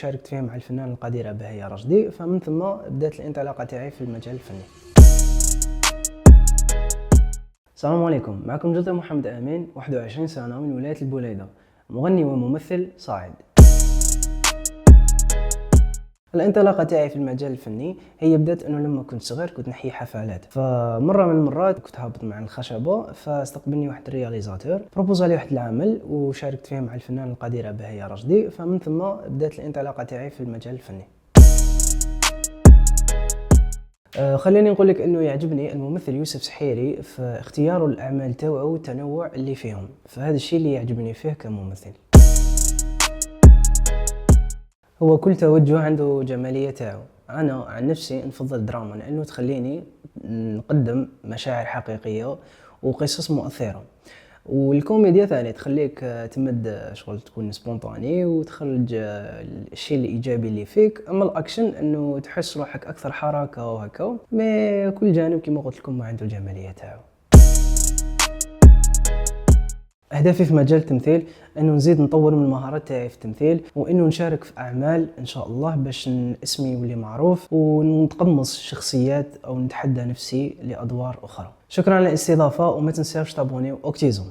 وشاركت فيه مع الفنان القدير بهية رشدي، فمن ثم بدات الانطلاقه تاعي في المجال الفني. السلام عليكم، معكم جدر محمد امين، 21 سنه، من ولايه البوليده، مغني وممثل صاعد. الانطلاقه تاعي في المجال الفني هي بدات انه لما كنت صغير كنت نحيي حفلات، فمره من المرات كنت هابط مع الخشبه، فاستقبلني واحد الرياليزاتور بروبوز لي واحد العمل وشاركت فيه مع الفنان القدير بهية رشدي، فمن ثم بدات الانطلاقه تاعي في المجال الفني. خليني نقول لك انه يعجبني الممثل يوسف سحيري في اختياره الاعمال تاعو والتنوع اللي فيهم، فهذا الشيء اللي يعجبني فيه كممثل. هو كل توجه عنده جمالية تاعو. انا عن نفسي نفضل الدراما لانه تخليني نقدم مشاعر حقيقية وقصص مؤثرة، والكوميديا ثاني تخليك تمد شغل تكون سبونطاني وتخرج الشيء الايجابي اللي فيك. اما الاكشن انه تحس روحك اكثر حركة وهكا، مي كل جانب كما قلت لكم ما عنده الجمالية تاعو. أهدافي في مجال التمثيل أنه نزيد نطور من المهارات تاعي في التمثيل، وأنه نشارك في أعمال إن شاء الله باش اسمي يولي معروف ونتقمص شخصيات أو نتحدى نفسي لأدوار أخرى. شكرا على الاستضافة، وما تنساوش تابونيو أوكتيزم.